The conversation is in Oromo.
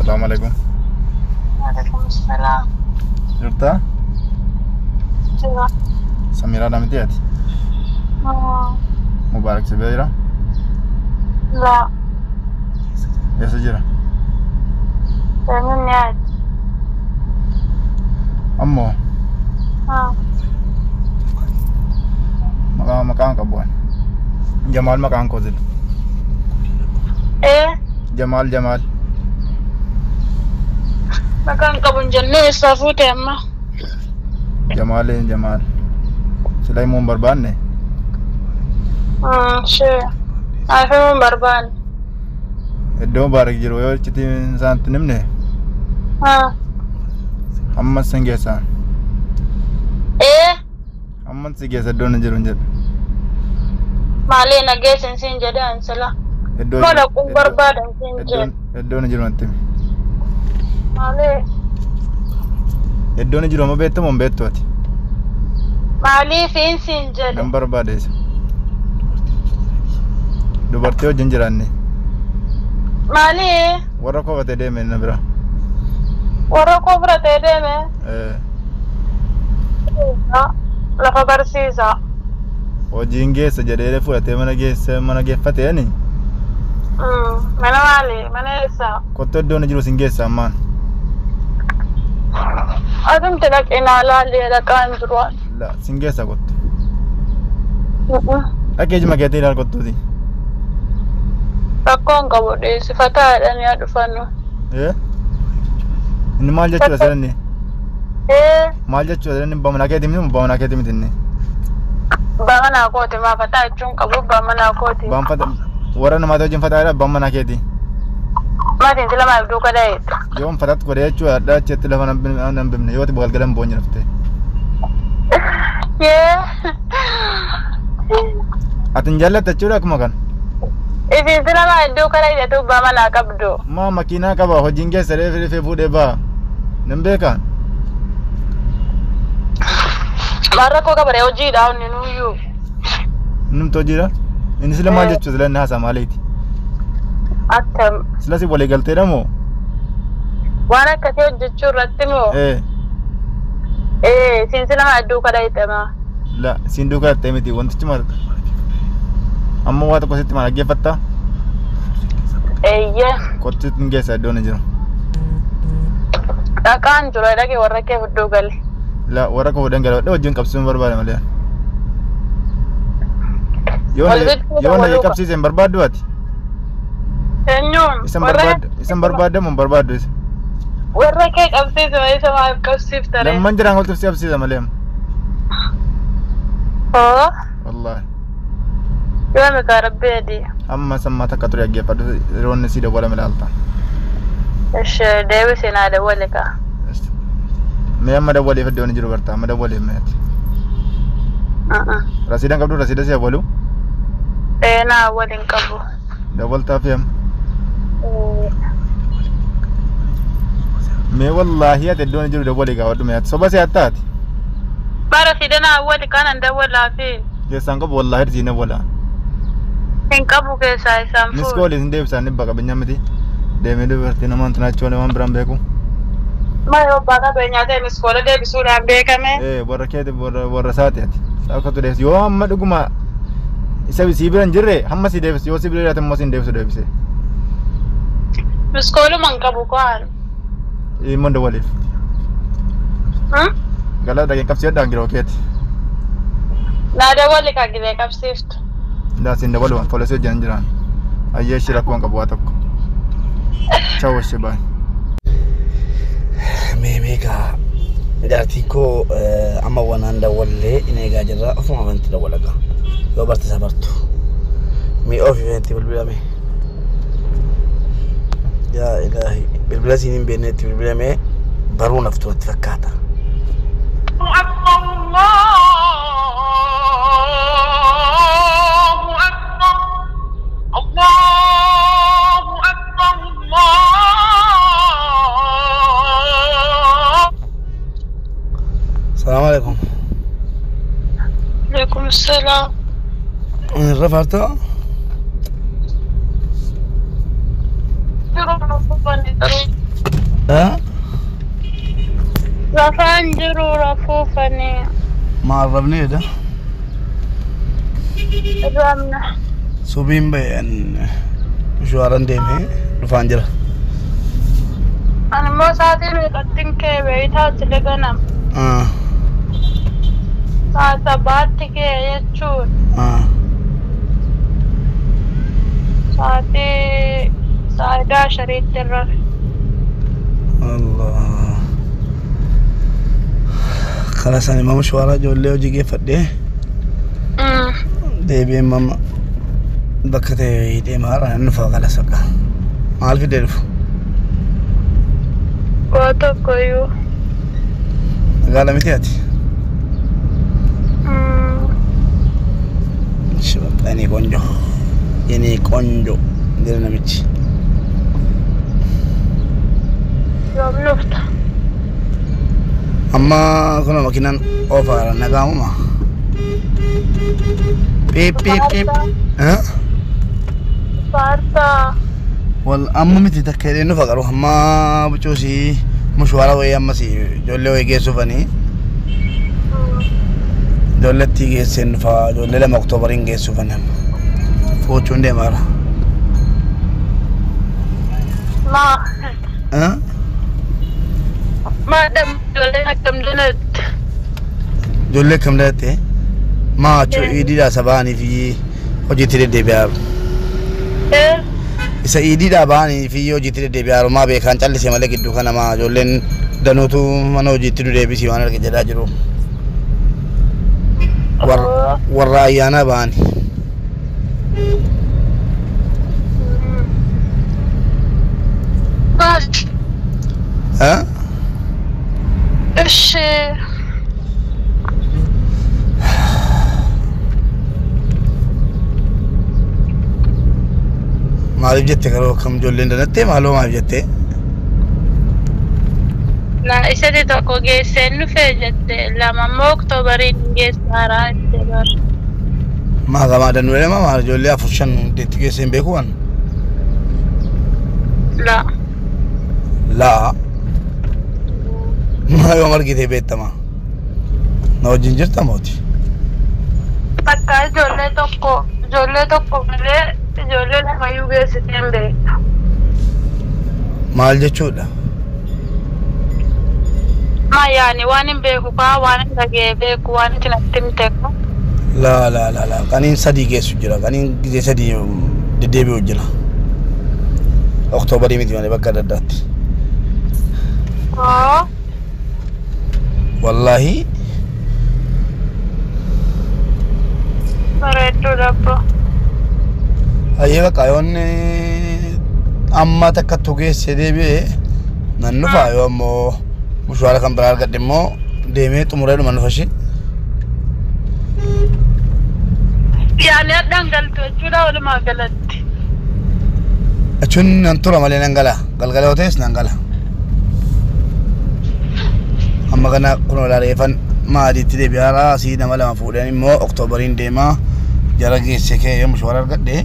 السلام عليكم. وعليكم السلام. جرتا؟ ايوه. سميرة نامتيات؟ مبارك سبيرة؟ لا. يا سجرة؟ من يعد؟ أمو مكان كبوان جمال مكان كوزل. ايه؟ جمال مكان كبون جنة صافوت يا أما. جمال سليمون بربان شو عارفين بربان الدو بارك جرو يو تشتي إنسان تنمنه أما سنجسان ايه أما سنجسان دون جرو نجر مالينا جيسن سنجدان سلا ما نقوم بربان سنجد الدو نجرو أنتم مالي الدو نجرو ما بيتم هم بيتواتي مالي فين سنجد نمبر باديس دوبارتيو جنجراني مالي ورقو بتدي من نبرة ورقو بتدي من لا فبرسيزا وجينجي سجدير فوتة mana geeffate yani mana mali mana isa kotto doon jiru singeessa ammaan adum tilak inala leela kan durwan la singeessa kotto akeji magete ilal kottuti rakkoon qabu dhiisifataadhaan yaa dhufannu inni maal jechuudha sanni maal jechuudha sanni bamana keeti miti inni bamana kooti maa fataa jechuun qabu bamana kooti warra namaata wajjin fataadha bamana keeti maatiin sila maaf duuka dhayeet yoon fataatti godhe jechuudha adda acheetti lafa nan bimne yooti boqalgalan boonyi naftee atin jaallatta jechuudha akkuma kan isin sila maa duuka dhayeetu bamana qabdu maa makiinaa qaba hojiin keessa reefee fuudhee baa nan beekaan marra koo kabare hojiidha onni nuyyuu numto jira inni sila maal jechuudha sila inni haasaa maaliiti akkam sila si walii galteedha moo waan akkasii hojjechuu irratti moo isin sila maa duuka dhayeetama la isin duuka dhattee miti wantichi maal amma waa tokko sitti maal dhaggeeffatta eeyye kottiin keessa iddoon jiru dhaqaan jiru dhaqee warra kee fudduu galle la warra koo fuudhan galee wajjin qabsiisuun barbaada malee yoo na qabsiiseen barbaaddu ati eenyuun isan barbaadda moo barbaaddu isa warra kee qabsiisa isa maaf qabsiiftare lamman jiraan holtuuf si qabsiisa malee wallahi yoo mika rabbi adii amma sammaa takka ture dhaggeeffadhu roonni si dawwala milaalta ishee deebisee naa dawwale kaa me amma dawwaleef iddoon jiru barta amma dawwaleef meeti rasiidaan qabdu rasiida si awwalu naa awwalin qabu dawwaltaaf yam me wallahi ati iddoon jiru dawwale gaawwadhu me ati soba si attaati bara rasiida naa awwali kanan dawwalaafi keessaan qabu wallahi rasiina awwala hin qabu keessaa isaan fuudhu miskooli sin deebisaan dhibba qabeenya miti deemee dubartii namaan tunaachoole waan biraan beeku mayo baka benyate miskola de bisura bekame warra keeti warra saati ati saakatu deebis yoo amma dhuguma isa sibiran jirre hamma si deebis yoo sibira yaate mo sin deebisu deebise miskolu man qabu kwaan mondo walif gala da kapsi da ngiro keeti na da wali ka gile kapsift da sin da walwan polisi janjiran ayye shira ko ngabu watakko ciao shibai meemega jaartiko amma wananda walle inega jirra afuma wanti da walaga yo barta sabartu mi ofi wanti bilbilame ya ilahi bilbilazinin beneti bilbilame baru naftu tfakkata السلام عليكم. عليكم السلام. رفعتها؟ انجروا رفوفني ما عرفني ده رمنا سوبين بين مشوارا ديمي رفانجرة أنا ما ساعتين وقتين كي بيتها تلقنا ساعة باتك يجون ساعة شريط الرف الله خلاص أنا ما مشوارا جولي وجيجي فدي ديبي ماما بكتي دي مارا نفا خلاص بقى ما أعرف يدرف واتو كيو قال متياتي شباب أني كونجو ini konjo dari namichi يوم نفتا amma kuna makinan offer nagamu ma pip pip pip فارتا wal amma miti takkere no fagaru amma bucusi mushwara way amma si jolle way gesu fani jolle ti gesen fa jolle la oktobarin gesu fani فوتشون مارا ما دام جولة كم جنت جولة كم جنت ما شو إيدي دا سباني في وجيتي دبيار إذا إيدي دا باني في وجيتي دبيار ما بيخان چالي سمالة كدو خنا ما جولين دنوتو منو وجيتي دبي سيوانا كجدا جرو ورّايانا باني ها؟ إيش؟ ما أعرف جت كرو كم جولين دنتة معلوم ما أعرف جت. لا إيش تقول جيسين في جت لما موك تبرين جيس هراء تبر. ما كمان دنويل ما أعرف جوليا فرشان دت جيسين بيكون. لا. لا. ما يوم أرجع تبيت تما. نو جنجر تموتي. पक्का जोले तो को मरे जोले ना मयूगे सितंबे माल जचूला ما يعني وانا بيكوكا وانا لقي بيكو وانا تنتمتك لا لا لا لا كانين صديقي سجلا كانين جي صديق دبي وجلا أكتوبر يمتى يعني بكرة دات والله Bareedduu dabbo. Ayyee kayoonni amma takkattu geesse deebi'ee nan dhufaa yoo ammoo mushwaara kan biraa argadhe immoo deemee xumuree dhuma dhufa ishee. Yaani hadhaan galtu jechuudha walumaa galatti. Achuun nan tura malee nan gala galgala yoo ta'es nan gala. Amma kana kun walaareeffan maaliitti deebi'aara asii nama lama fuudhan immoo Oktoobariin deemaa jara geesse kee yoo mushwaara argadhe